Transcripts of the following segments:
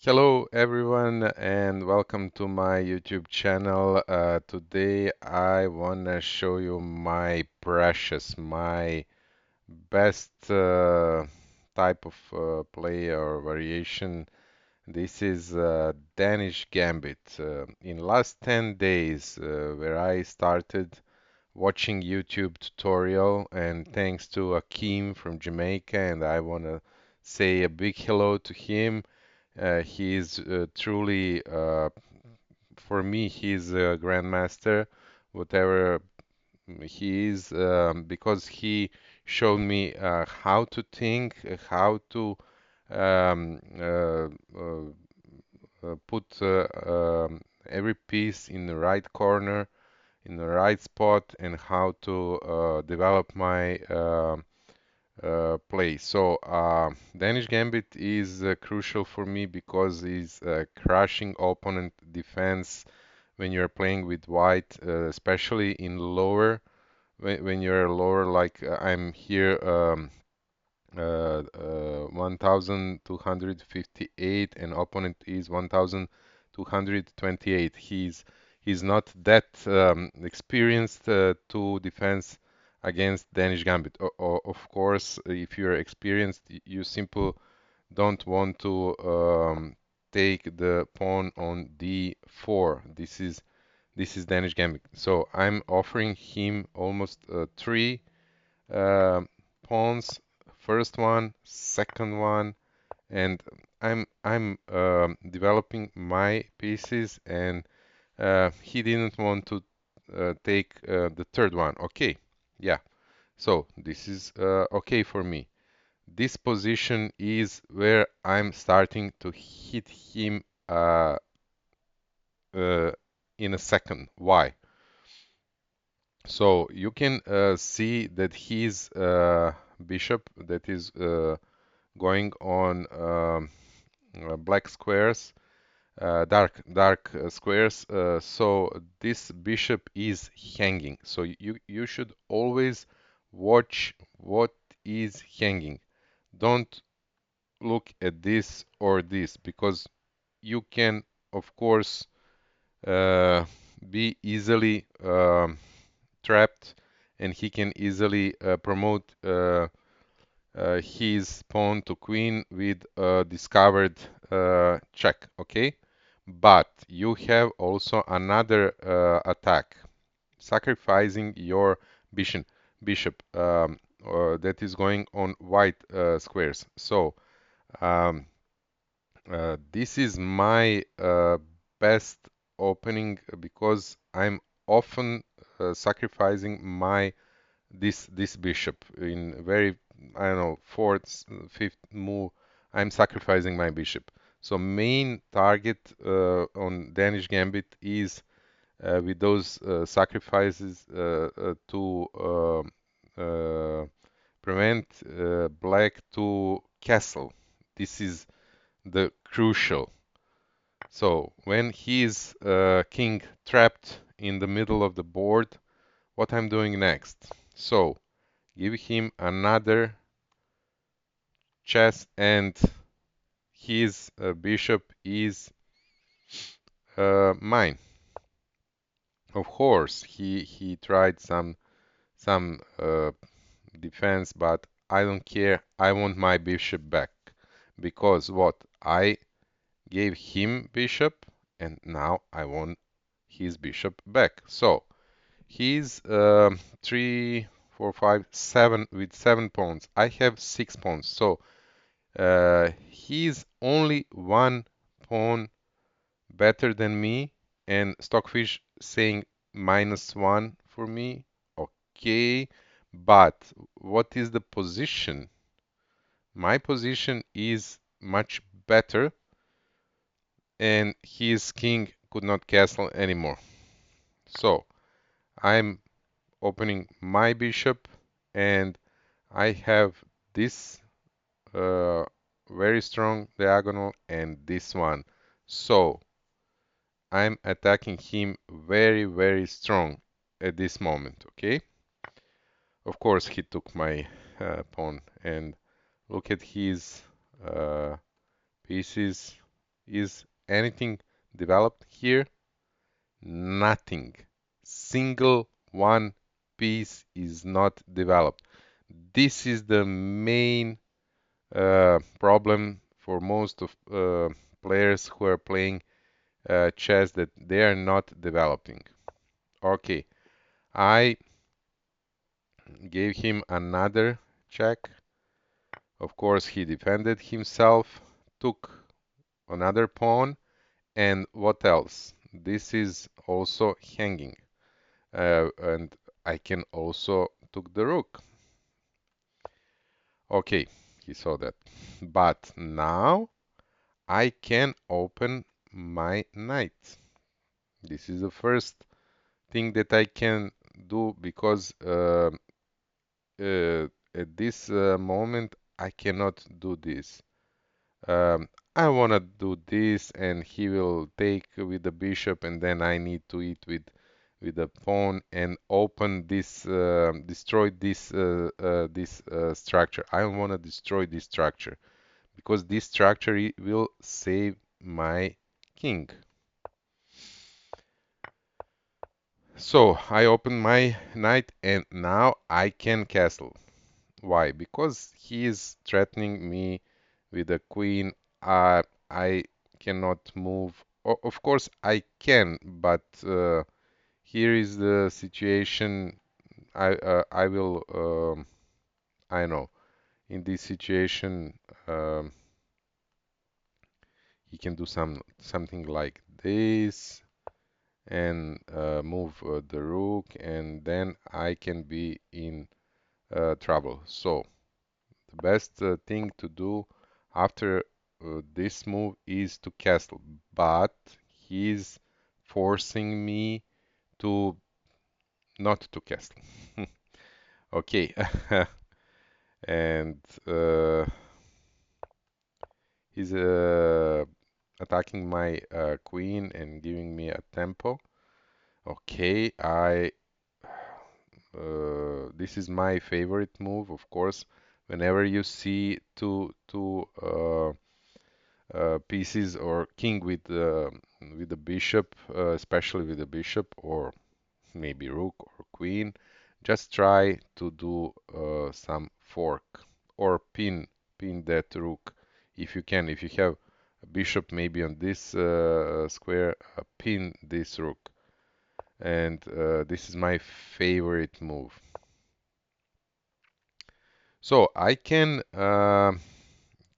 Hello everyone and welcome to my YouTube channel. Today I wanna show you my precious, my best type of play or variation. This is Danish gambit. In last 10 days where I started watching YouTube tutorial and thanks to Akeem from Jamaica, and I wanna say a big hello to him. He is truly, for me, he's a grandmaster, whatever he is, because he showed me how to think, how to um, put every piece in the right corner, in the right spot, and how to develop my play. So Danish Gambit is crucial for me because it's crushing opponent defense when you're playing with white, especially in lower. When you're lower, like I'm here, 1258, and opponent is 1228. He's not that experienced to defense against Danish Gambit. Of course, if you're experienced, you simply don't want to take the pawn on d4. This is Danish Gambit. So I'm offering him almost three uh, pawns. First one, second one, and I'm developing my pieces, and he didn't want to take the third one. Okay, yeah. So this is okay for me. This position is where I'm starting to hit him uh, in a second. Why? So you can see that his bishop that is going on black squares, dark squares. So this bishop is hanging. So you should always watch what is hanging. Don't look at this or this because you can, of course, uh, be easily trapped, and he can easily promote his pawn to queen with a discovered check. Okay, but you have also another attack, sacrificing your bishop that is going on white squares. So um, this is my best opening because I'm often sacrificing my this bishop in very, I don't know, fourth, fifth move. I'm sacrificing my bishop. So main target on Danish Gambit is with those sacrifices to prevent black to castle. This is the crucial. So when he's king trapped in the middle of the board, what I'm doing next? So give him another chess, and his bishop is mine. Of course, he tried some defense, but I don't care. I want my bishop back because what I gave him bishop, and now I want his bishop back. So he's 3, 4, 5, 7 with 7 pawns. I have 6 pawns. So he's only 1 pawn better than me, and Stockfish saying -1 for me. Okay, but what is the position? My position is much better, and his king could not castle anymore. So I'm opening my bishop, and I have this very strong diagonal and this one. So I'm attacking him very, very strong at this moment, okay? Of course, he took my pawn, and look at his uh, pieces. Is anything developed here? Nothing. Single one piece is not developed. This is the main problem for most of players who are playing chess, that they are not developing. Okay, I gave him another check. Of course, he defended himself, took another pawn, and what else? This is also hanging, and I can also took the rook. Okay, he saw that. But now I can open my knight. This is the first thing that I can do, because at this moment I cannot do this. Um, I want to do this, and he will take with the bishop, and then I need to eat with the pawn and open this, destroy this structure. I want to destroy this structure, because this structure will save my king. So I open my knight, and now I can castle. Why? Because he is threatening me with a queen. I cannot move. Of course, I can, but here is the situation. I will. I know. In this situation, um, he can do something like this and move the rook, and then I can be in trouble. So the best thing to do after this move is to castle, but he's forcing me to not to castle. Okay, and he's attacking my queen and giving me a tempo. Okay, I this is my favorite move, of course. Whenever you see two pieces or king with the bishop, especially with the bishop, or maybe rook or queen, just try to do some fork or pin that rook if you can. If you have a bishop maybe on this square, pin this rook. And this is my favorite move. So I can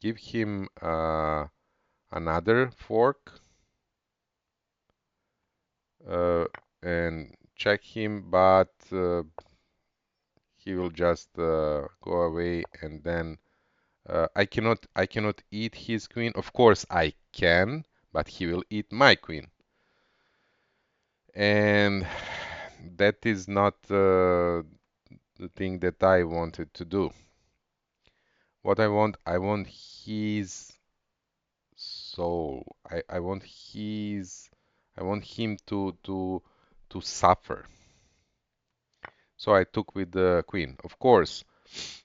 give him another fork uh, and check him, but he will just go away, and then I cannot eat his queen. Of course I can, but he will eat my queen, and that is not the thing that I wanted to do. What I want his soul. I want him to suffer. So I took with the queen. Of course,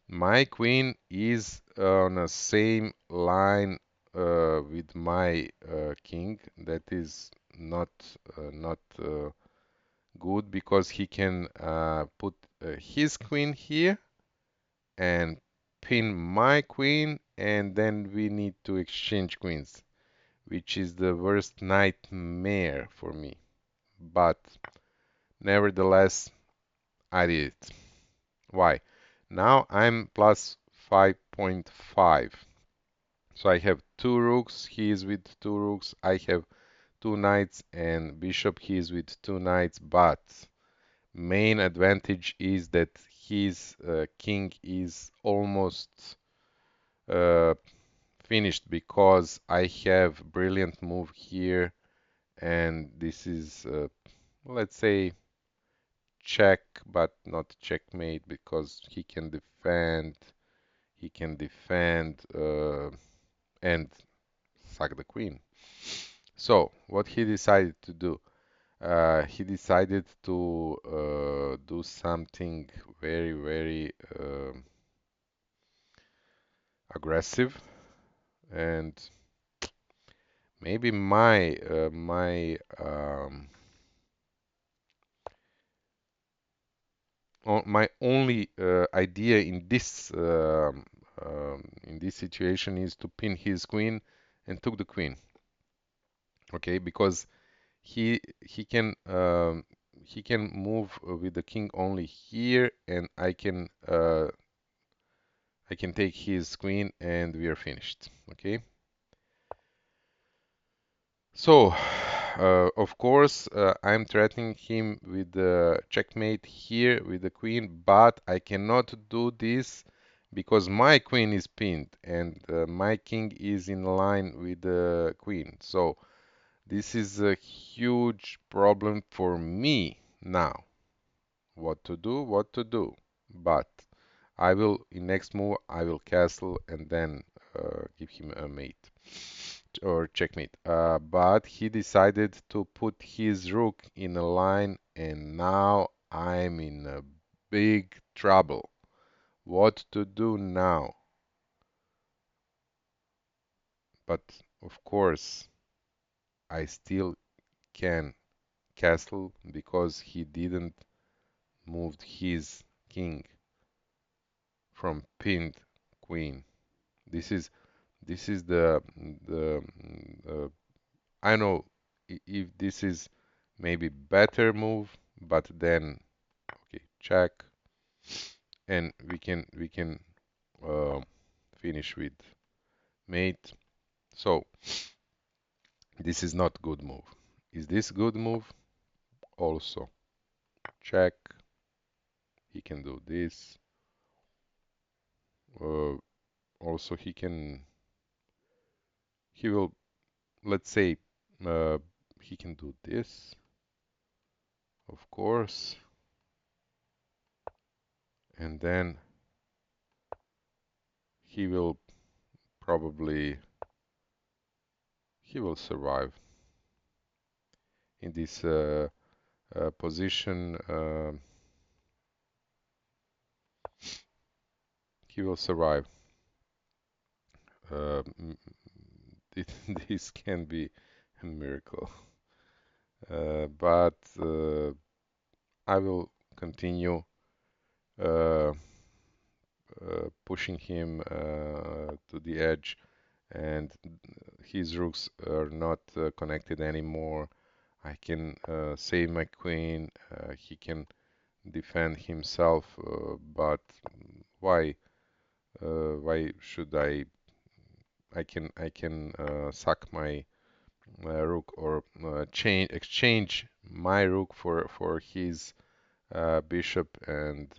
my queen is on the same line with my king. That is not good, because he can put his queen here and pin my queen, and then we need to exchange queens, which is the worst nightmare for me. But nevertheless, I did it. Why? Now I'm plus 5.5. So I have two rooks, he is with two rooks. I have two knights and bishop, he is with two knights. But main advantage is that his king is almost uh, finished, because I have brilliant move here, and this is let's say check, but not checkmate, because he can defend and sack the queen. So what he decided to do, he decided to do something very aggressive, and maybe my only idea in this situation is to pin his queen and took the queen. Okay, because he can move with the king only here, and I can take his queen, and we are finished. Okay. So, of course, I'm threatening him with the checkmate here with the queen, but I cannot do this because my queen is pinned and my king is in line with the queen. So, this is a huge problem for me now. What to do? What to do? But I will, in next move, I will castle and then give him a mate or checkmate. But he decided to put his rook in a line, and now I'm in a big trouble. What to do now? But of course, I still can castle because he didn't move his king from pinned queen. This is the I know if this is maybe better move, but then okay, check, and we can uh, finish with mate. So this is not good move. Is this good move? Also check. He can do this. Uh, Also he will, let's say, uh, he can do this, of course, and then he will probably he will survive in this position. He will survive. Uh, m- this can be a miracle, but I will continue uh, pushing him to the edge, and his rooks are not connected anymore. I can save my queen. He can defend himself, but why? Why should I? I can sack my rook or exchange my rook for his bishop, and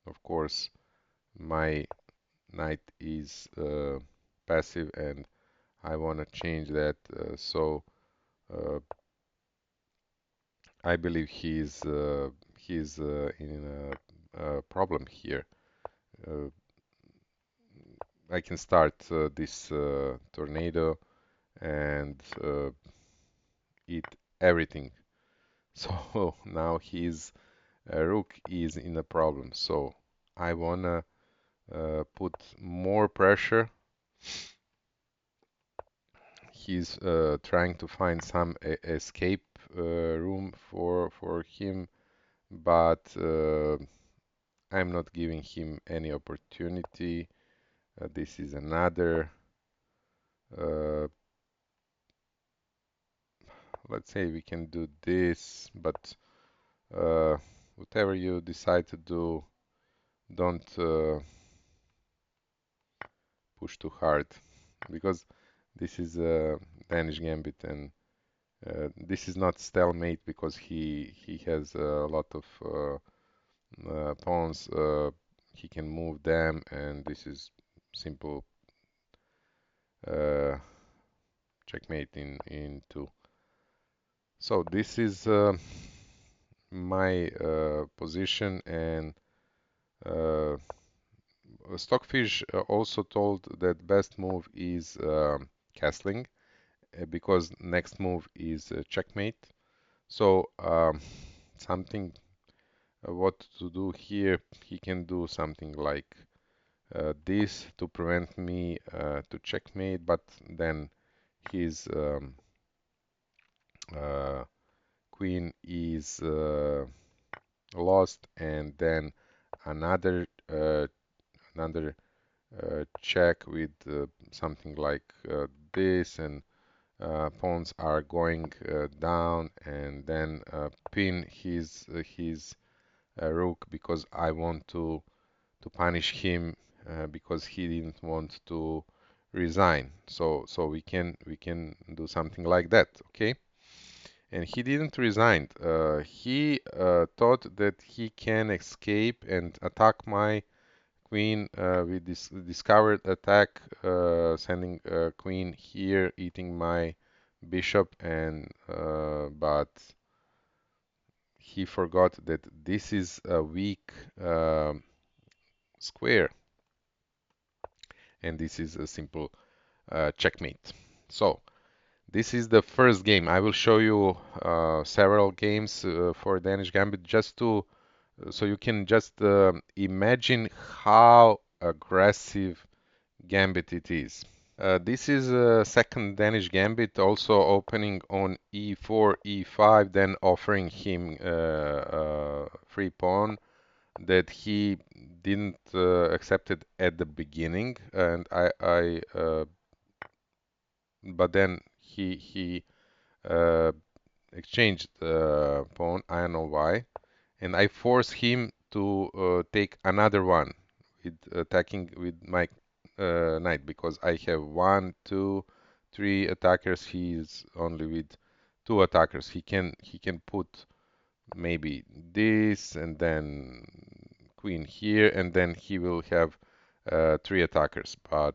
of course my knight is passive, and I want to change that. So uh, I believe he's in a problem here. Uh, I can start this tornado and eat everything. So now his rook is in a problem. So I wanna put more pressure. He's trying to find some escape room for him, but I'm not giving him any opportunity. This is another. Uh, let's say we can do this, but uh, whatever you decide to do, don't push too hard, because this is a Danish gambit, and this is not stalemate because he has a lot of pawns. He can move them, and this is simple uh, checkmate in two. So this is my position, and uh, Stockfish also told that best move is castling, because next move is checkmate. So something what to do here, he can do something like this to prevent me to checkmate, but then his uh, queen is lost, and then another another check with something like this, and pawns are going down, and then pin his rook because I want to punish him because he didn't want to resign. So we can do something like that, okay? And he didn't resign. He thought that he can escape and attack my queen with this discovered attack, sending queen here, eating my bishop, and but he forgot that this is a weak square, and this is a simple checkmate. So this is the first game. I will show you several games for Danish Gambit just to so you can just imagine how aggressive Gambit it is. This is a second Danish Gambit, also opening on e4, e5, then offering him free pawn that he didn't accept it at the beginning, and but then he uh, exchanged the pawn. I don't know why, and I force him to take another one with attacking with my knight because I have one, two, three attackers. He's only with two attackers. He can put maybe this and then queen here, and then he will have three attackers. But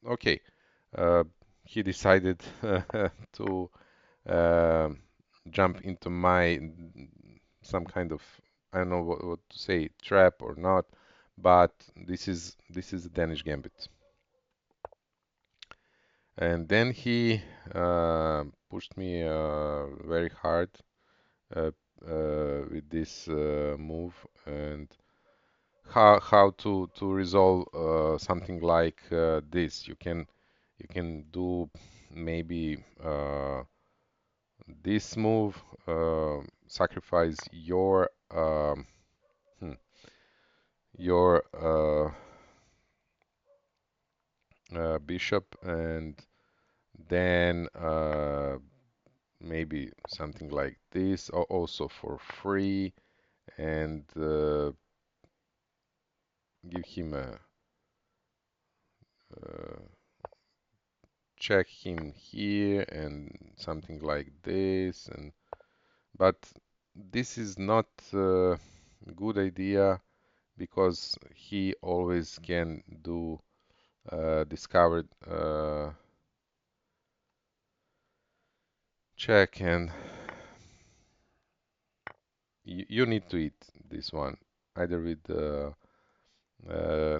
okay, uh, he decided to uh, jump into my some kind of, I don't know what to say, trap or not, but this is the Danish Gambit. And then he pushed me very hard uh, with this move, and how to resolve something like this. You can do maybe this move, sacrifice hmm, your bishop, and then maybe something like this, also for free, and give him a uh, check him here and something like this, and but this is not a good idea because he always can do discovered check, and you need to eat this one either with the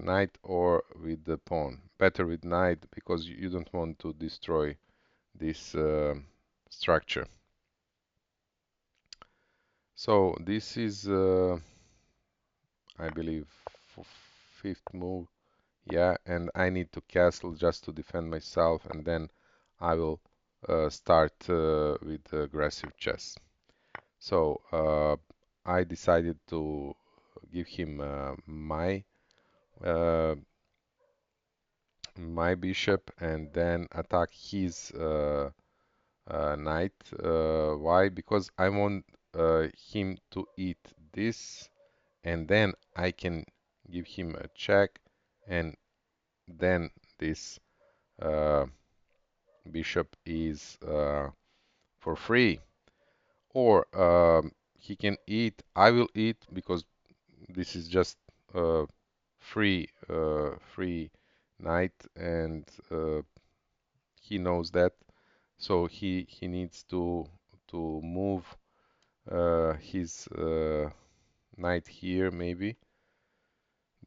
knight or with the pawn. Better with knight because you don't want to destroy this structure. So this is, I believe, fifth move. Yeah, and I need to castle just to defend myself, and then I will start with aggressive chess. So I decided to give him uh, my bishop and then attack his knight. Why? Because I want him to eat this, and then I can give him a check, and then this uh, bishop is for free. Or he can eat, I will eat because this is just free knight, and he knows that. So he needs to move his knight here maybe.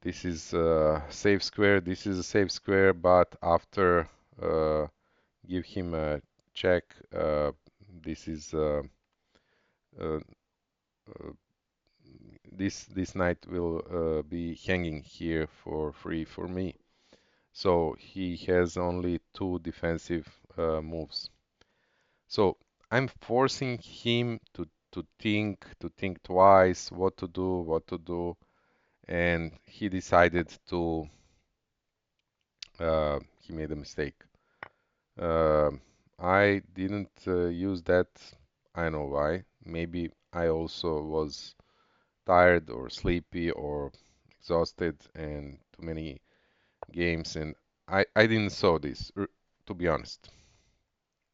This is a safe square. This is a safe square, but after uh, give him a check, this is uh, uh, this knight will be hanging here for free for me. So he has only two defensive moves. So I'm forcing him to think twice what to do, and he decided to he made a mistake. I didn't use that. I know why. Maybe I also was tired or sleepy or exhausted and too many games, and I didn't saw this, to be honest.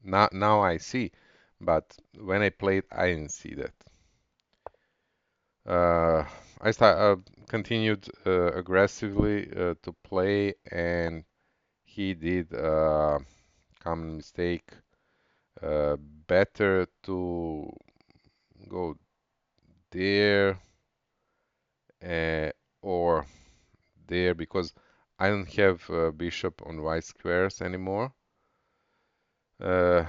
Now I see, but when I played, I didn't see that. Uh, continued aggressively to play, and he did a common mistake. Better to go there uh, or there because I don't have bishop on white squares anymore. Uh,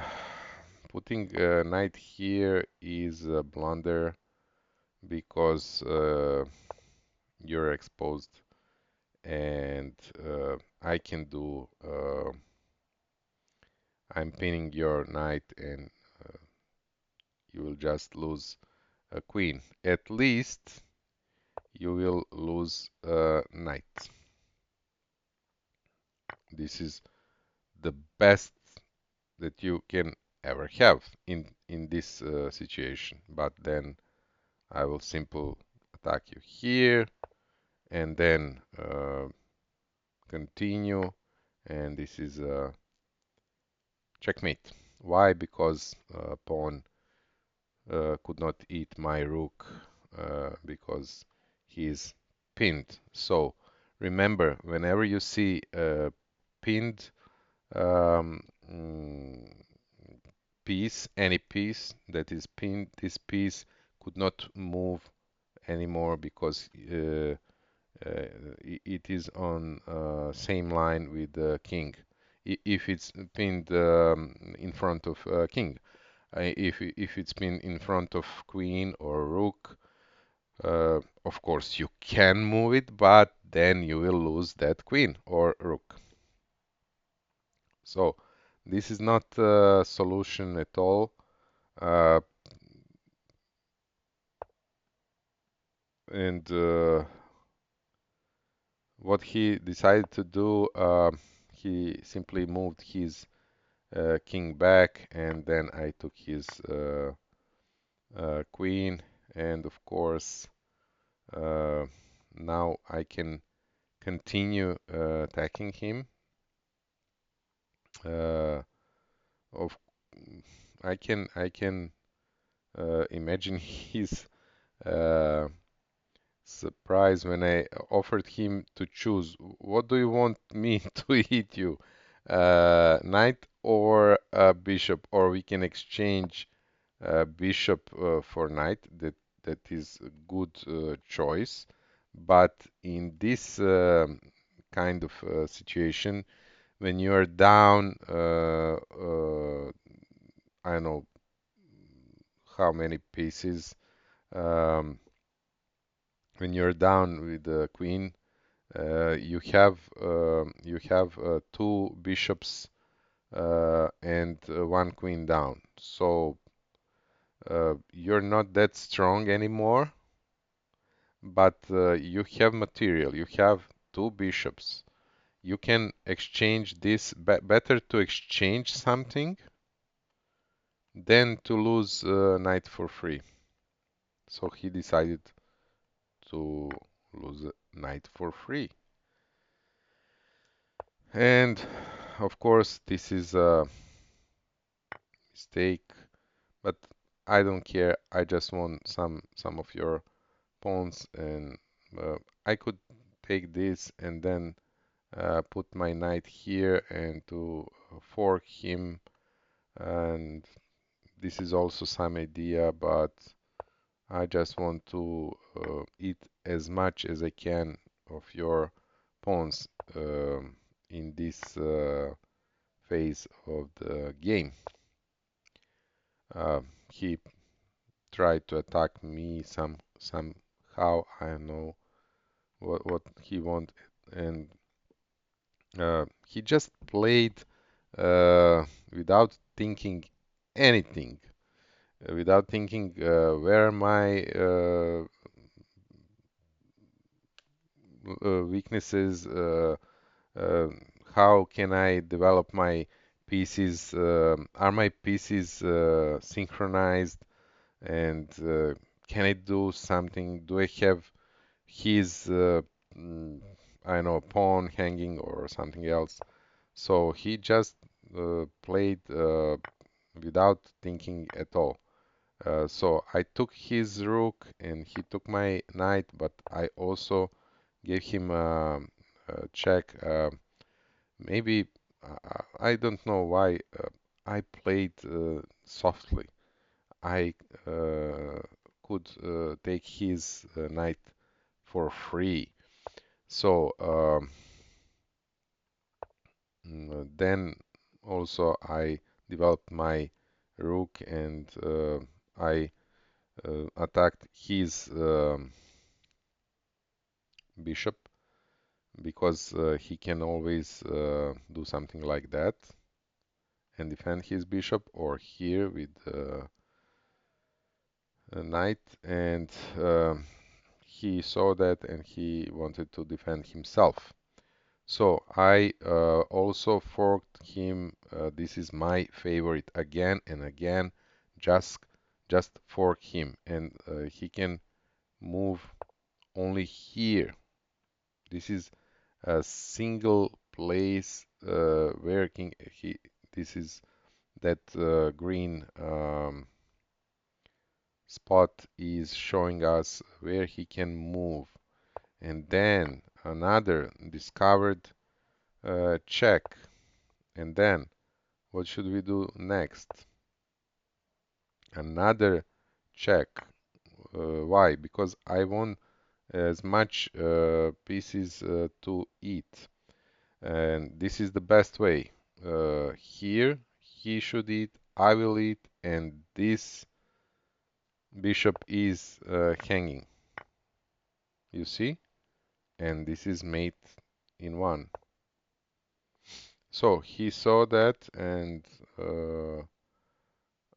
Putting knight here is a blunder because you're exposed, and I can do. I'm pinning your knight, and you will just lose a queen. At least you will lose a knight. This is the best that you can ever have in this situation. But then I will simply attack you here and then continue, and this is checkmate. Why? Because pawn could not eat my rook because he is pinned. So remember, whenever you see pinned um, mm, piece, any piece that is pinned, this piece could not move anymore because it is on same line with the king. If it's pinned in front of king, if it's pinned in front of queen or rook, of course you can move it, but then you will lose that queen or rook. So this is not a solution at all. Uh, and what he decided to do, he simply moved his king back, and then I took his queen, and of course uh, now I can continue attacking him. Uh, of I can imagine his uh, surprise when I offered him to choose. What do you want me to hit you? Knight or bishop? Or we can exchange bishop for knight. That is a good choice. But in this kind of situation, when you are down, I don't know how many pieces. Um, when you're down with the queen, you have two bishops and one queen down. So you're not that strong anymore, but you have material. You have two bishops. You can exchange this. Better to exchange something than to lose knight for free. So he decided to lose a knight for free. And of course, this is a mistake, but I don't care. I just want some of your pawns, and I could take this and then put my knight here and to fork him. And this is also some idea, but I just want to eat as much as I can of your pawns in this phase of the game. He tried to attack me somehow. I don't know what he wanted, and he just played uh, without thinking anything, without thinking where my weaknesses, uh, how can I develop my pieces, are my pieces synchronized, and can I do something? Do I have his, mm, I don't know, pawn hanging or something else? So he just played without thinking at all. So I took his rook and he took my knight, but I also gave him a check. Maybe I don't know why I played softly. I could take his knight for free. So then also I developed my rook and I attacked his bishop because he can always do something like that and defend his bishop, or here with a knight, and he saw that and he wanted to defend himself. So I also forked him. This is my favorite again and again. Just just fork him, and he can move only here. This is a single place where he. This is that green spot is showing us where he can move. And then another discovered check. And then what should we do next? Another check. Why? Because I want as much pieces to eat. And this is the best way. Here he should eat, I will eat, and this bishop is hanging. You see? And this is mate in one. So he saw that, and uh,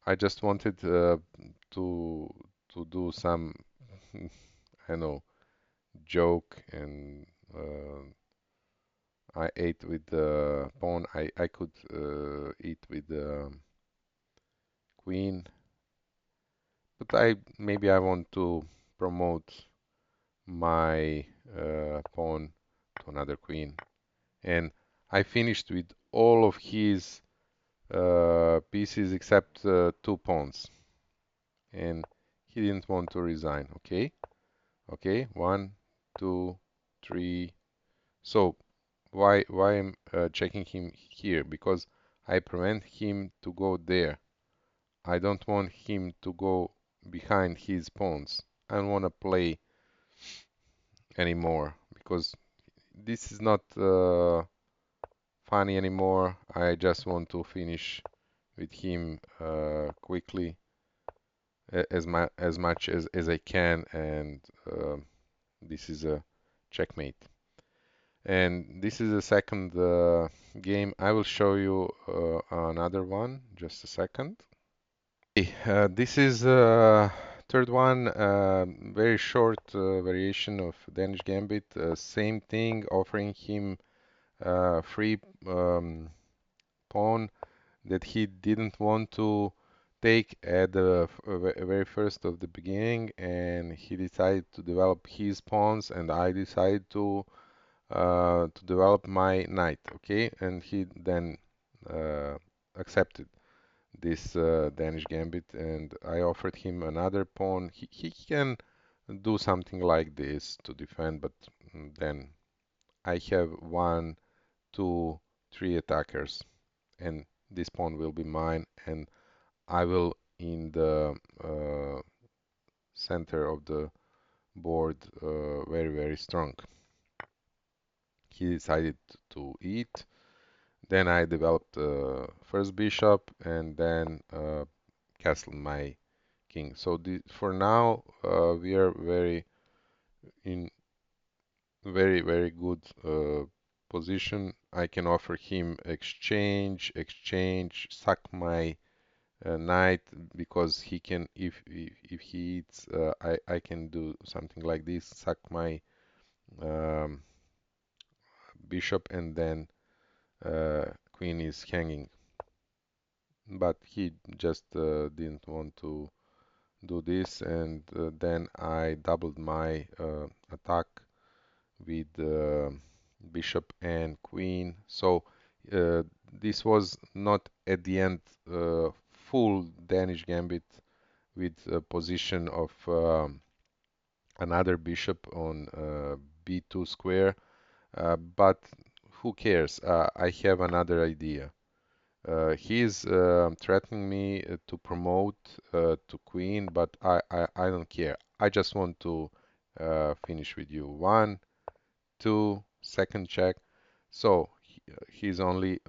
I just wanted to do some, I know, joke, and I ate with the pawn. I could eat with the queen, but I maybe I want to promote my pawn to another queen, and I finished with all of his pieces except two pawns, and he didn't want to resign. Okay, okay, one, two, three. So why I'm checking him here? Because I prevent him to go there. I don't want him to go behind his pawns. I don't want to play anymore because this is not funny anymore. I just want to finish with him quickly as much as I can, and this is a checkmate. And this is the second game. I will show you another one. Just a second. Okay, this is third one. Very short variation of Danish Gambit. Same thing, offering him free pawn that he didn't want to take at the very first of the beginning, and he decided to develop his pawns, and I decided to develop my knight. Okay, and he then uh, accepted this Danish gambit, and I offered him another pawn. He can do something like this to defend, but then I have one, two, three attackers, and this pawn will be mine, and I will in the center of the board very strong. He decided to eat. Then I developed first bishop and then castled my king. So for now we are very in very good position, I can offer him exchange, exchange, sack my knight because he can if he eats I can do something like this, sack my um, bishop and then queen is hanging. But he just didn't want to do this, and then I doubled my attack with bishop and queen. So uh, this was not at the end full Danish gambit with a position of another bishop on b2 square, but who cares? I have another idea. He is threatening me to promote to queen, but I don't care. I just want to finish with you. One, two, second check. So he's only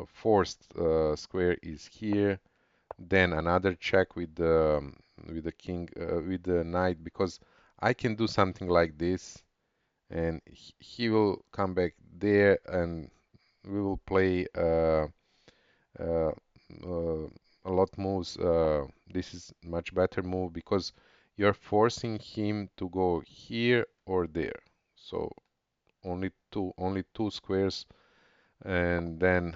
forced square is here. Then another check with the king with the knight because I can do something like this, and he will come back there, and we will play uh, a lot moves. This is much better move because you're forcing him to go here or there. So only two squares, and then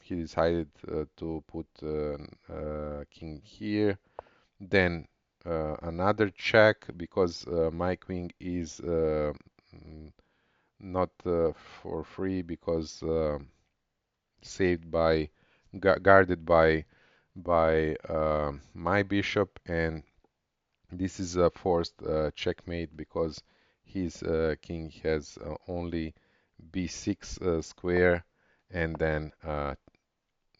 he decided to put king here. Then another check because my queen is mm, not for free because saved by guarded by my bishop, and this is a forced checkmate because his king has only b6 square, and then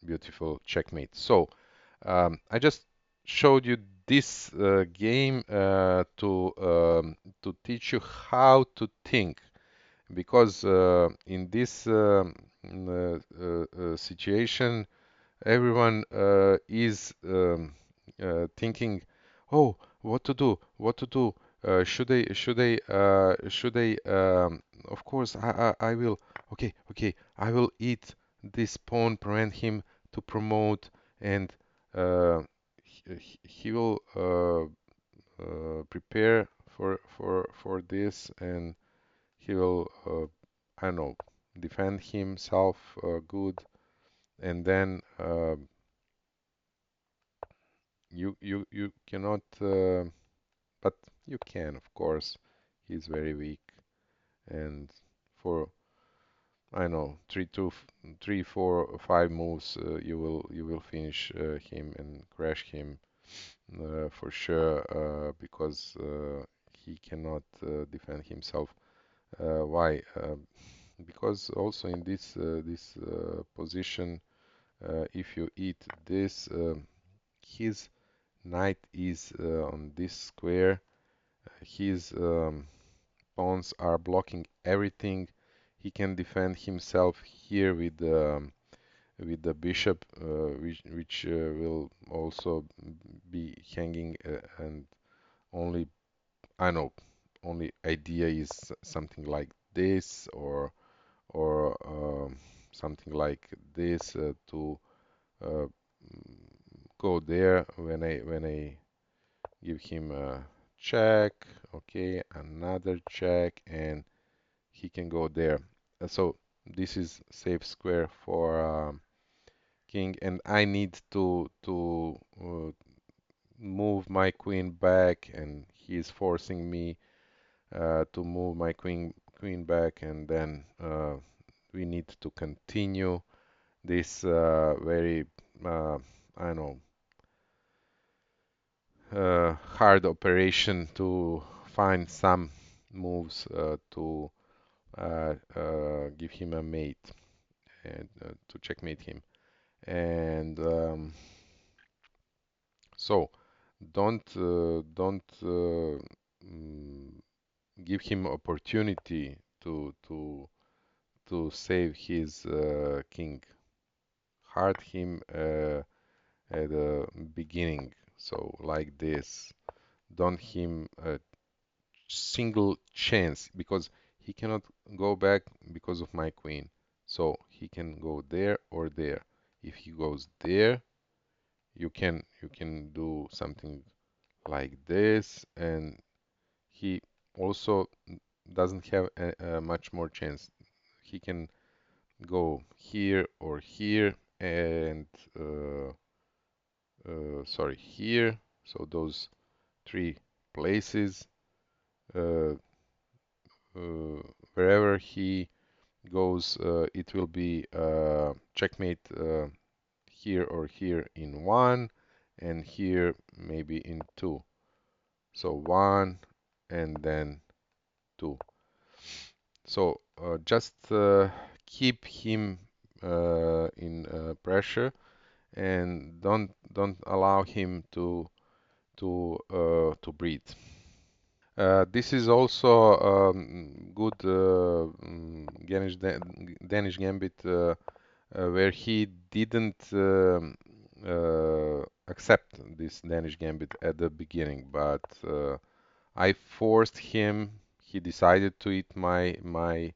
beautiful checkmate. So I just showed you this game to teach you how to think, because in this situation everyone is thinking, oh, what to do, what to do. Should I of course I will, okay, okay, I will eat this pawn, prevent him to promote, and he will prepare for this, and he will I don't know, defend himself good, and then you cannot but you can, of course. He's very weak, and for I know 3, 4, 5 moves you will finish him and crash him for sure because he cannot defend himself. Why? Because also in this position, if you eat this, his knight is on this square. His pawns are blocking everything. He can defend himself here with the bishop, which will also be hanging, and only I know only idea is something like this, or something like this to uh, go there when I give him a check. Okay, another check, and he can go there. So this is safe square for king, and I need to move my queen back, and he is forcing me to move my queen back, and then we need to continue this very I don't know hard operation to find some moves to give him a mate and to checkmate him. And so don't mm, give him opportunity to save his king. Hard him at the beginning. So like this, don't him a single chance because he cannot go back because of my queen. So he can go there or there. If he goes there, you can do something like this, and he also doesn't have a much more chance. He can go here or here, and sorry, here. So those three places, uh, uh, wherever he goes, it will be checkmate here or here in one, and here maybe in two. So one and then two. So just keep him in pressure, and don't allow him to breathe. This is also good Danish gambit where he didn't accept this Danish gambit at the beginning, but I forced him. He decided to eat my.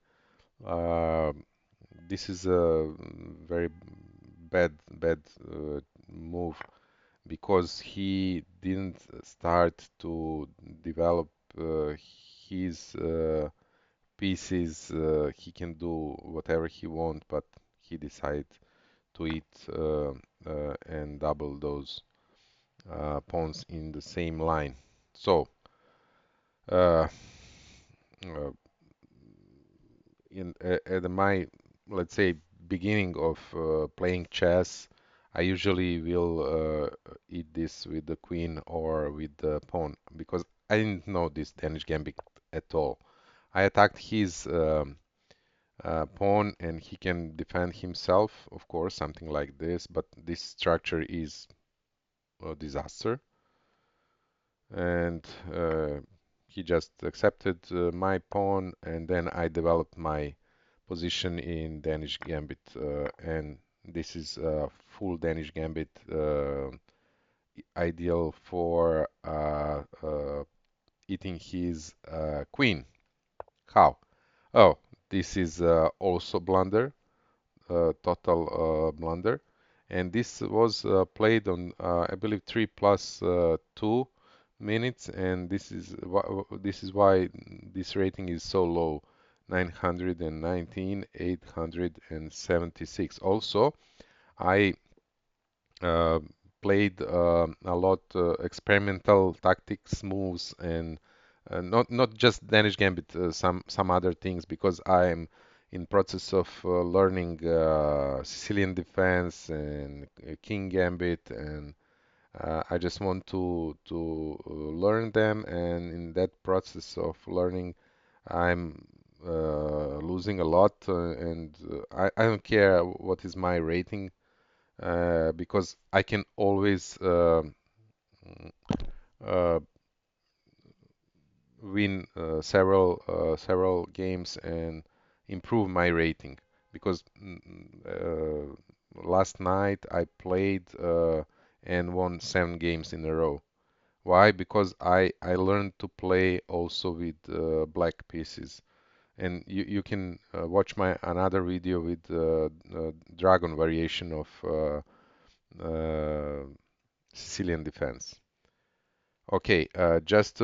Uh, this is a very bad move because he didn't start to develop his pieces. He can do whatever he wants, but he decided to eat and double those pawns in the same line. So, uh, uh, at my, let's say, beginning of playing chess, I usually will eat this with the queen or with the pawn because I didn't know this Danish gambit at all. I attacked his pawn and he can defend himself, of course, something like this, but this structure is a disaster. And he just accepted my pawn, and then I developed my position in Danish Gambit, and this is full Danish Gambit, ideal for eating his queen. How? Oh, this is also blunder, total blunder, and this was played on I believe 3+2 minutes, and this is why this rating is so low, 919, 876. Also, I uh, played a lot experimental tactics, moves, and not just Danish Gambit, some other things because I'm in process of learning Sicilian defense and King Gambit, and I just want to learn them. And in that process of learning, I'm losing a lot, and I don't care what is my rating because I can always uh, win several games and improve my rating. Because last night I played and won 7 games in a row. Why? Because I learned to play also with black pieces. And you can watch my another video with dragon variation of Sicilian defense. Okay, just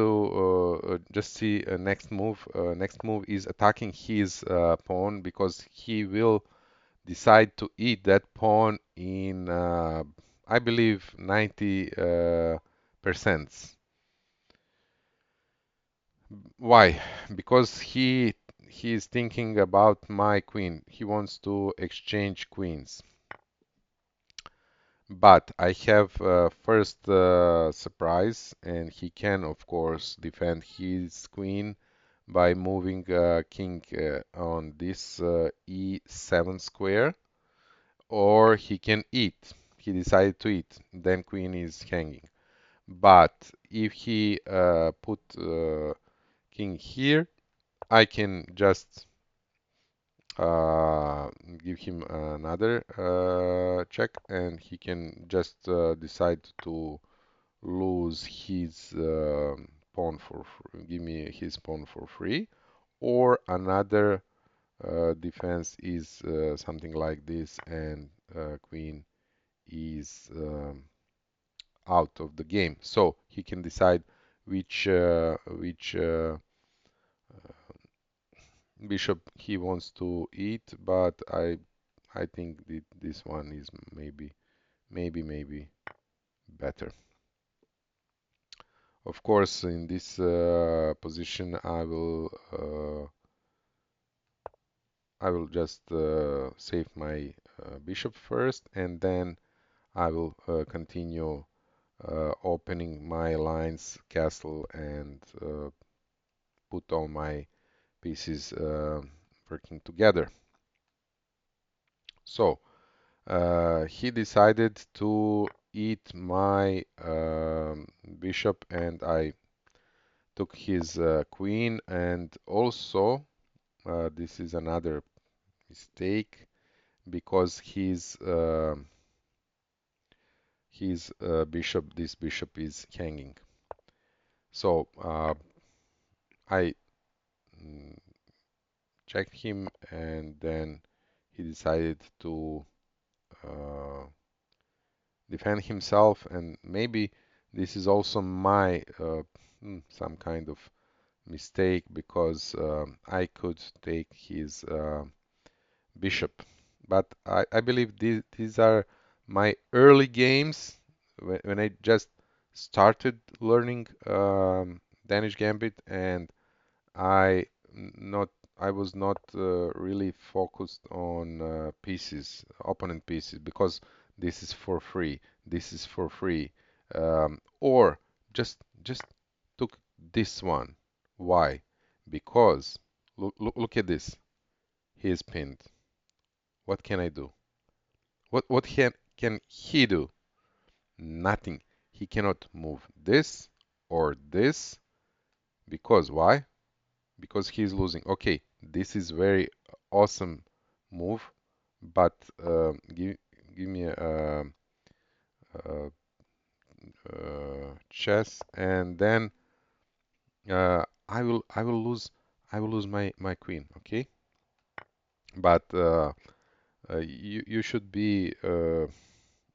see next move. Next move is attacking his pawn because he will decide to eat that pawn in I believe 90 percent. Why? Because he is thinking about my queen. He wants to exchange queens. But I have first surprise, and he can, of course, defend his queen by moving king on this e7 square, or he can eat. He decided to eat, then queen is hanging. But if he put king here, I can just uh, give him another check, and he can just decide to lose his pawn for give me his pawn for free, or another defense is something like this, and queen is out of the game. So he can decide which bishop he wants to eat, but I think this one is maybe better. Of course, in this position, I will just save my bishop first, and then I will continue opening my lines, castle, and put all my pieces working together. So he decided to eat my bishop, and I took his queen. And also, this is another mistake because this bishop is hanging. So I mm, checked him, and then he decided to uh, defend himself, and maybe this is also my some kind of mistake because I could take his bishop. But I believe these are my early games when I just started learning Danish Gambit, and I not I was not really focused on opponent pieces, because this is for free. This is for free. Or just took this one. Why? Because look at this. He is pinned. What can I do? What can he do? Nothing. He cannot move this or this, because why? Because he's losing. Okay, this is very awesome move, but give me a chess, and then I will lose my queen. Okay, but you should be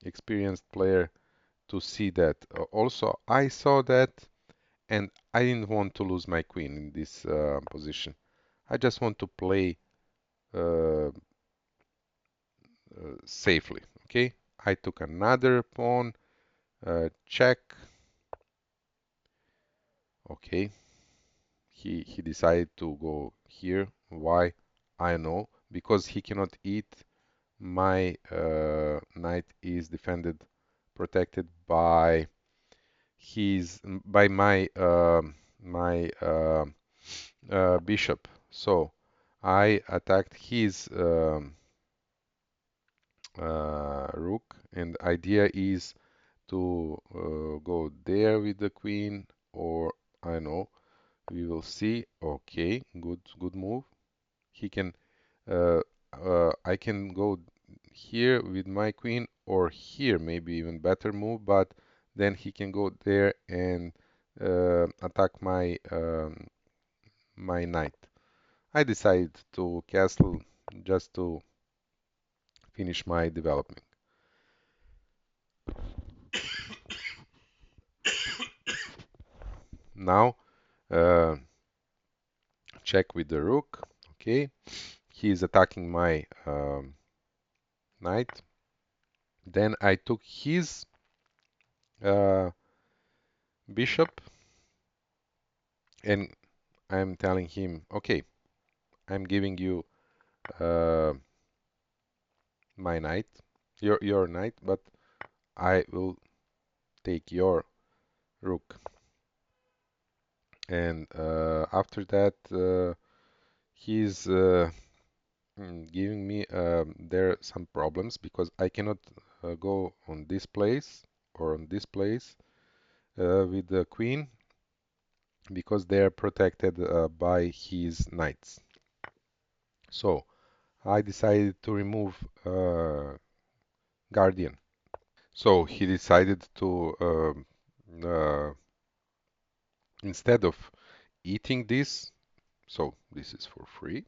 experienced player to see that. Also, I saw that, and I didn't want to lose my queen in this position. I just want to play uh, safely. Okay, I took another pawn, check. Okay, he decided to go here. Why? I know, because he cannot eat. My knight is defended, protected by my bishop. So I attacked his rook, and idea is to go there with the queen, or I know, we will see. Okay, good move. He can uh, I can go here with my queen, or here, maybe even better move, but then he can go there and attack my knight. I decided to castle just to finish my development. Now uh, check with the rook. Okay, he is attacking my knight. Then I took his uh, bishop, and I'm telling him, okay, I'm giving you uh, my knight, your knight, but I will take your rook. And after that, he's giving me there some problems, because I cannot go on this place or on this place with the queen, because they are protected by his knights. So I decided to remove guardian. So he decided to uh, instead of eating this, So this is for free.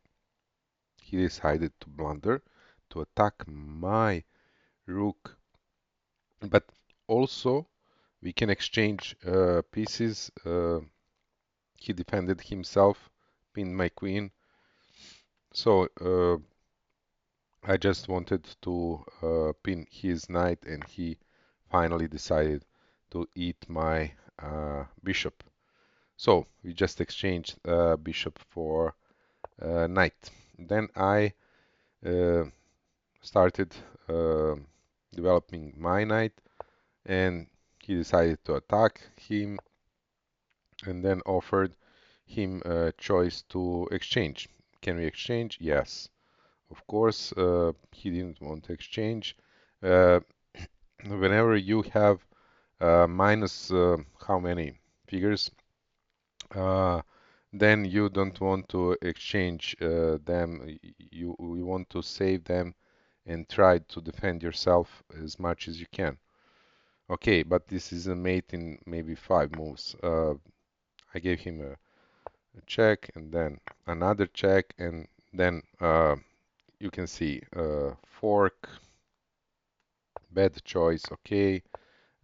He decided to blunder to attack my rook, but also we can exchange pieces. He defended himself, pinned my queen. So I just wanted to pin his knight, and he finally decided to eat my bishop. So we just exchanged bishop for knight. Then I uh, started uh, developing my knight, and he decided to attack him, and then offered him a choice to exchange. Can we exchange? Yes. Of course, he didn't want to exchange. Uh, Whenever you have minus how many figures, uh, then you don't want to exchange them. You want to save them and try to defend yourself as much as you can. Okay, but this is a mate in maybe 5 moves. I gave him a check and then another check, and then you can see fork, bad choice, okay,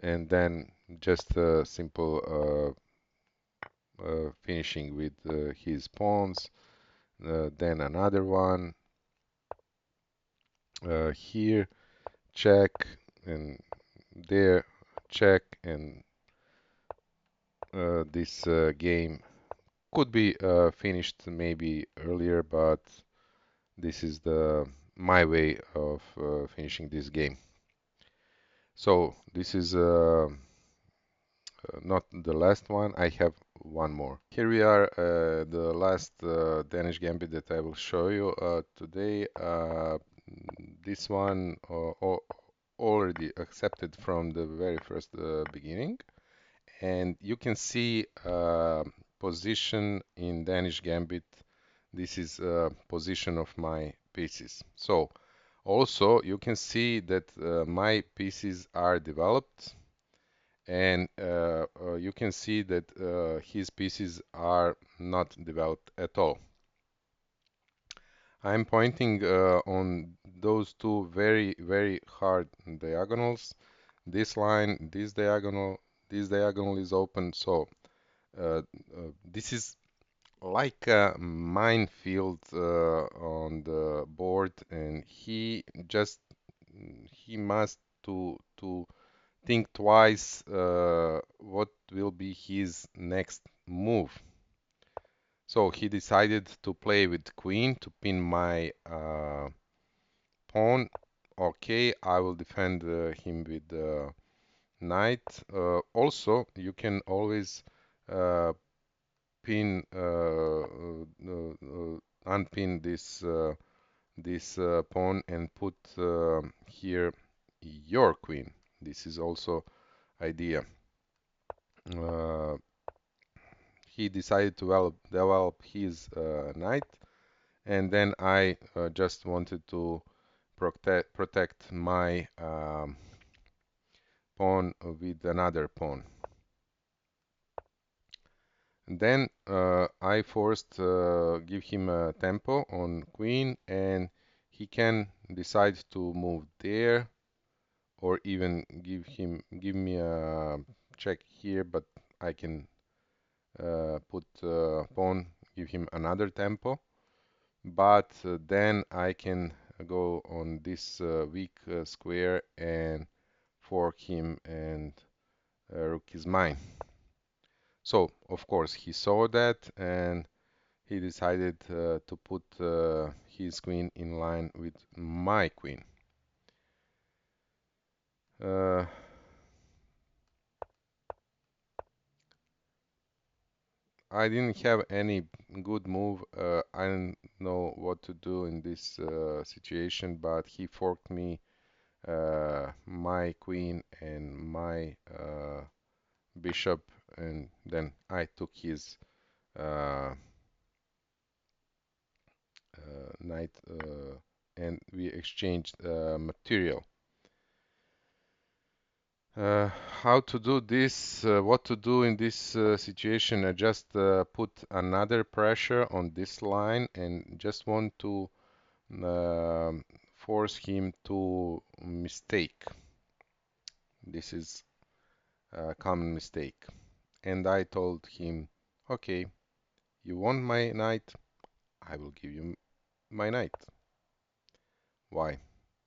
and then just a simple finishing with his pawns, then another one here, check, and there, check, and this game could be finished maybe earlier, but this is the my way of finishing this game. So this is not the last one. I have one more. Here we are, the last Danish gambit that I will show you today. This one already accepted from the very first beginning, and you can see position in Danish gambit. This is position of my pieces. So also you can see that my pieces are developed, and you can see that his pieces are not developed at all. I'm pointing on those two very hard diagonals. This line, this diagonal is open, so this is like a minefield on the board, and he must to think twice what will be his next move. So he decided to play with queen to pin my pawn. Okay, I will defend him with knight. Also, you can always uh, pin unpin this pawn and put here your queen. This is also idea. Uh, he decided to develop his knight, and then I just wanted to protect my pawn with another pawn. And then I forced give him a tempo on queen, and he can decide to move there, or even give me a check here, but I can put pawn, give him another tempo. But then I can go on this weak square and fork him, and rook is mine. So of course he saw that, and he decided to put his queen in line with my queen. Uh, I didn't have any good move. I didn't know what to do in this situation, but he forked me my queen and my bishop, and then I took his uh, knight, and we exchanged material. Uh, how to do this, what to do in this situation? I just put another pressure on this line and just want to um force him to mistake. This is a common mistake. And I told him, okay, you want my knight? I will give you my knight. Why?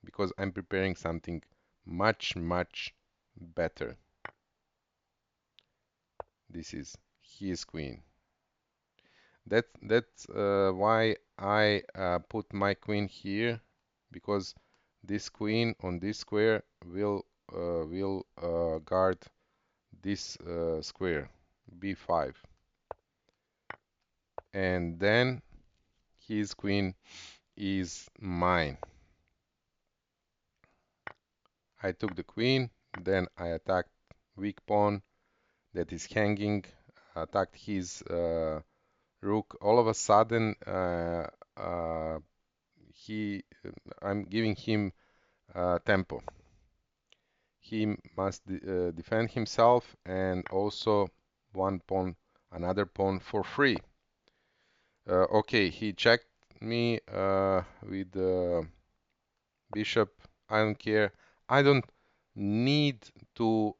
Because I'm preparing something much, much better. This is his queen. That's why I put my queen here, because this queen on this square will guard this square b5, and then his queen is mine. I took the queen, then I attacked weak pawn that is hanging, attacked his rook. All of a sudden, uh, he I'm giving him tempo. He must defend himself and also one pawn, another pawn for free. Okay, he checked me with bishop. I don't care. I don't need to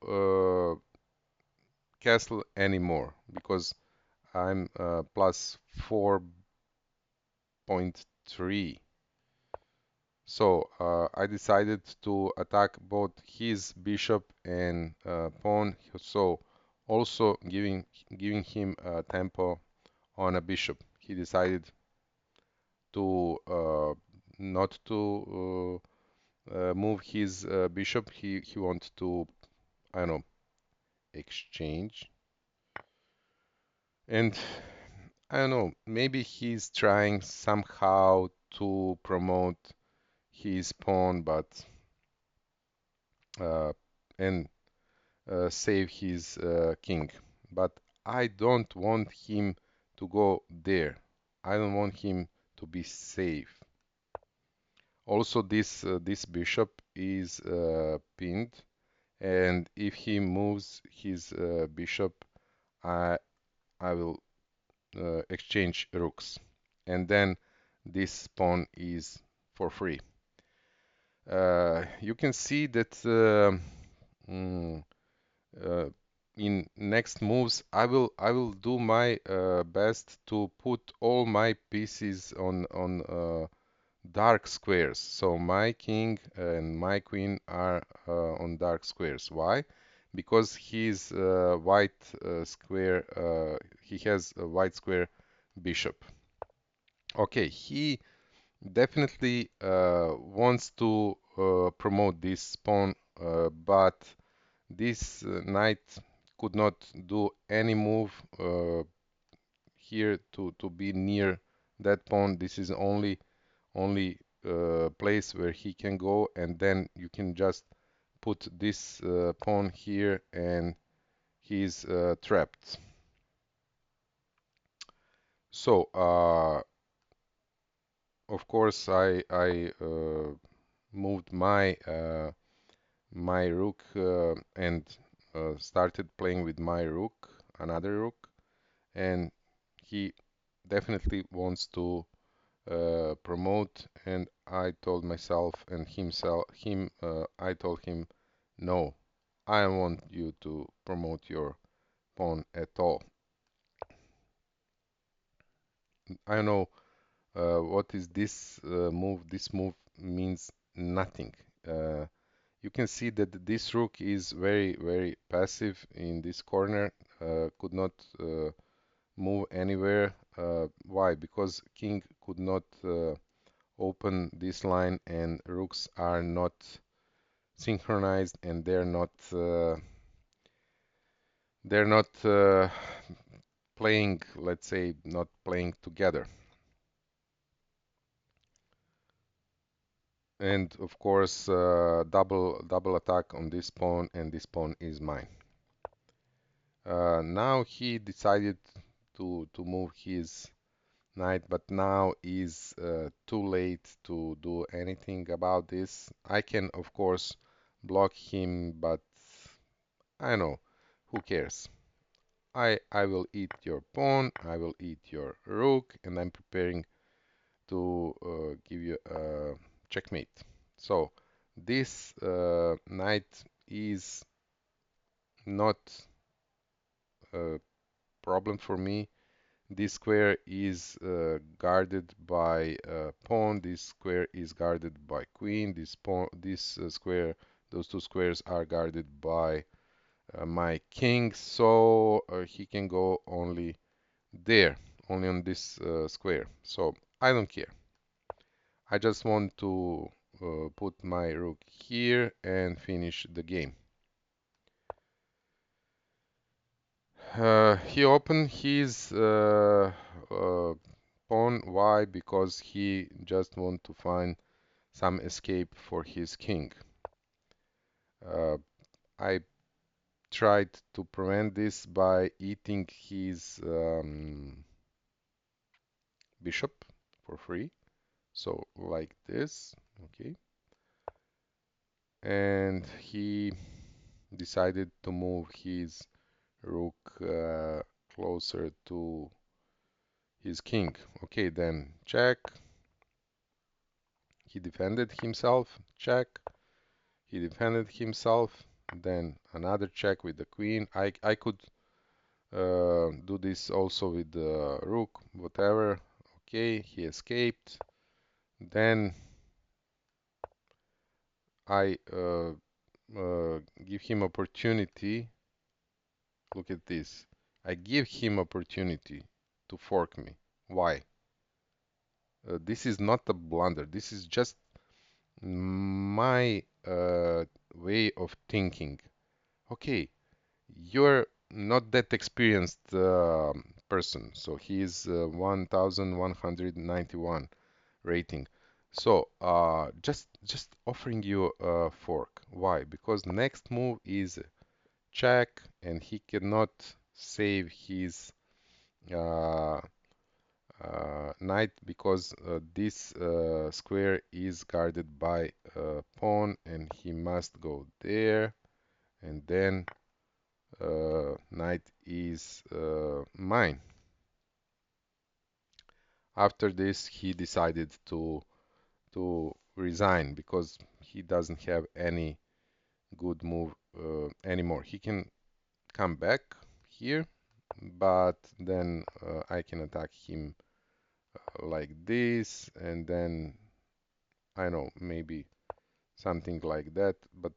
castle anymore because I'm plus 4.3. So I decided to attack both his bishop and pawn. So also giving him tempo on a bishop. He decided to not to move his bishop. He wants to, I don't know, exchange. And I don't know, maybe he's trying somehow to promote his pawn, but uh, and save his king. But I don't want him to go there. I don't want him to be safe. Also, this bishop is pinned, and if he moves his bishop, I I will exchange rooks, and then this pawn is for free. You can see that mm, uh, in next moves I will do my best to put all my pieces on dark squares. So my king and my queen are on dark squares. Why? Because his white square he has a white square bishop. Okay, he definitely wants to promote this pawn, but this knight could not do any move here to be near that pawn. This is only place where he can go, and then you can just put this pawn here and he's trapped. So of course I moved my rook and started playing with my rook, another rook, and he definitely wants to promote, and I told myself and I told him, no, I don't want you to promote your pawn at all. I don't know what is this move. This move means nothing. You can see that this rook is very, very passive in this corner, could not move anywhere. Why? Because king could not open this line, and rooks are not synchronized, and they're not playing, let's say, not playing together. And of course, double attack on this pawn, and this pawn is mine. Now he decided to move his knight, but now is too late to do anything about this. I can, of course, block him, but I know, who cares? I will eat your pawn, I will eat your rook, and I'm preparing to give you a checkmate. So this knight is not a problem for me. This square is guarded by pawn. This square is guarded by queen. This pawn, this square, those two squares are guarded by my king. So he can go only there, only on this square. So I don't care. I just want to put my rook here and finish the game. He opened his pawn. Why? Because he just want to find some escape for his king. Uh, I tried to prevent this by eating his bishop for free. So like this, okay. And he decided to move his rook closer to his king. Okay, then check. He defended himself, check. He defended himself, then another check with the queen. I could do this also with the rook, whatever. Okay, he escaped. Then I give him opportunity. Look at this. I give him opportunity to fork me. Why? This is not a blunder. This is just my way of thinking. Okay, you're not that experienced person, so he is 1191 rating. So just offering you a fork. Why? Because next move is check, and he cannot save his uh, knight because this square is guarded by a pawn, and he must go there, and then knight is mine. After this, he decided to resign because he doesn't have any good move anymore. He can come back here, but then I can attack him like this, and then I know maybe something like that, but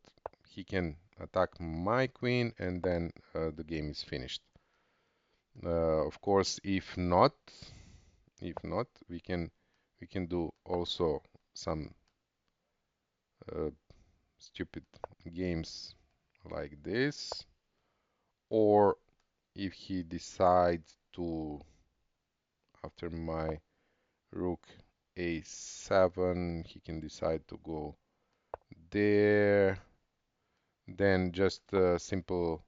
he can attack my queen, and then the game is finished. Of course, if not, we can do also some uh, stupid games like this, or if he decides to, after my rook a7, he can decide to go there, then just simple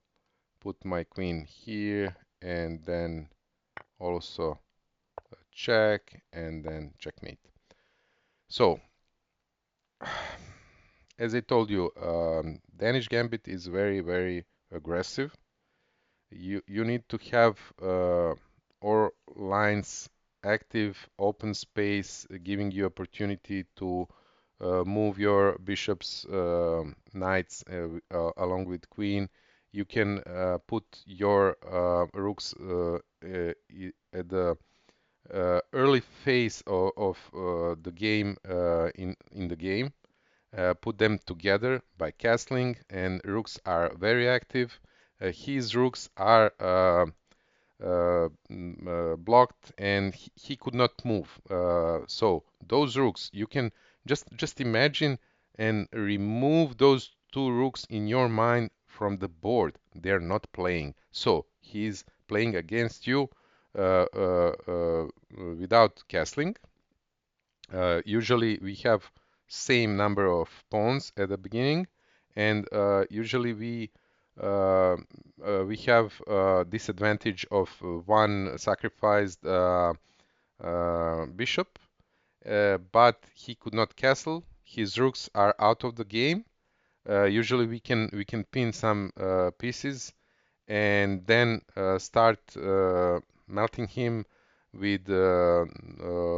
put my queen here, and then also check, and then checkmate. So as I told you, Danish gambit is very, very aggressive. You need to have all lines active, open space, giving you opportunity to move your bishops, knights along with queen. You can put your rooks at the early phase of the game in the game. Put them together by castling, and rooks are very active. His rooks are blocked, and he could not move. So those rooks, you can just imagine and remove those two rooks in your mind from the board. They're not playing. So he's playing against you without castling. Usually we have same number of pawns at the beginning, and usually we have disadvantage of one sacrificed bishop, but he could not castle. His rooks are out of the game. Usually we can pin some pieces and then start melting him with a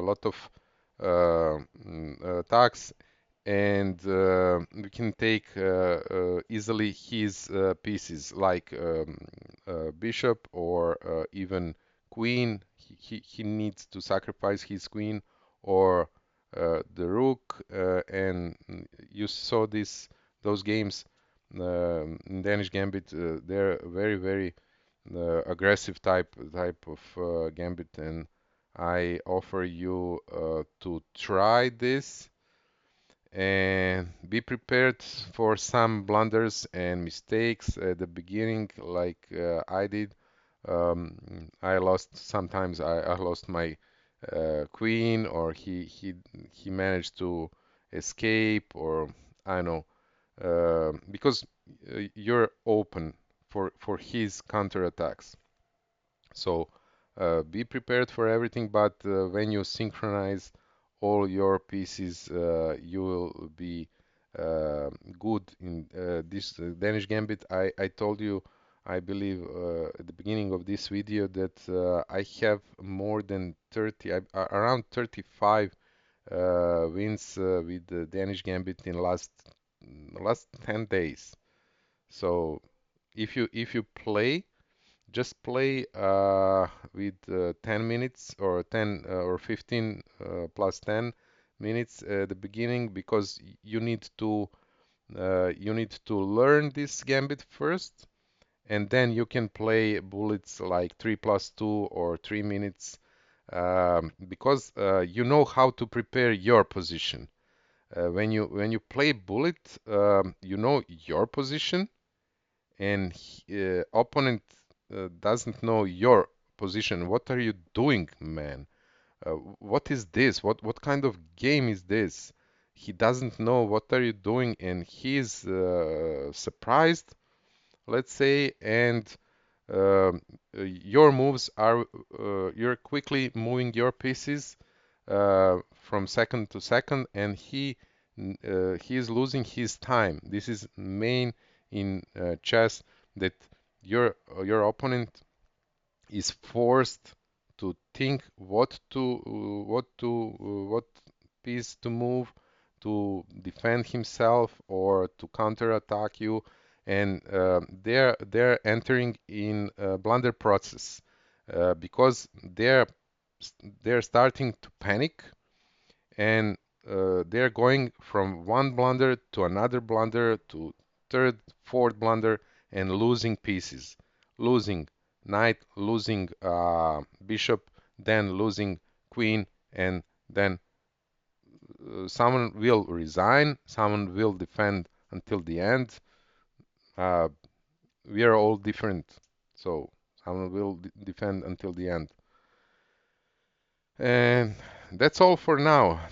lot of tags, and we can take easily his pieces like bishop or even queen. He needs to sacrifice his queen or the rook, and you saw those games in Danish Gambit. They're very aggressive type of gambit, and I offer you to try this and be prepared for some blunders and mistakes at the beginning, like I did. I lost sometimes. I lost my queen, or he managed to escape, or I don't know, because you're open for his counterattacks. So be prepared for everything, but when you synchronize all your pieces, you will be uh, good in this Danish Gambit. I told you, I believe, at the beginning of this video that I have more than 30, around 35 wins with the Danish Gambit in last 10 days. So if you play, just play with 10 minutes or 10 or 15 plus 10 minutes at the beginning, because you need to learn this gambit first, and then you can play bullets like 3 plus 2 or 3 minutes, because you know how to prepare your position. When you play bullet, you know your position, and opponent doesn't know your position. What are you doing, man? What is this? What kind of game is this? He doesn't know what are you doing, and he's surprised, let's say, and your moves are you're quickly moving your pieces from second to second, and he is losing his time. This is main in chess, that your opponent is forced to think what piece to move to defend himself or to counterattack you, and they're entering in a blunder process, because they're starting to panic, and they're going from one blunder to another blunder to third, fourth blunder, and losing pieces, losing knight, losing bishop, then losing queen, and then someone will resign, someone will defend until the end. Uh, we are all different, so someone will defend until the end. And that's all for now.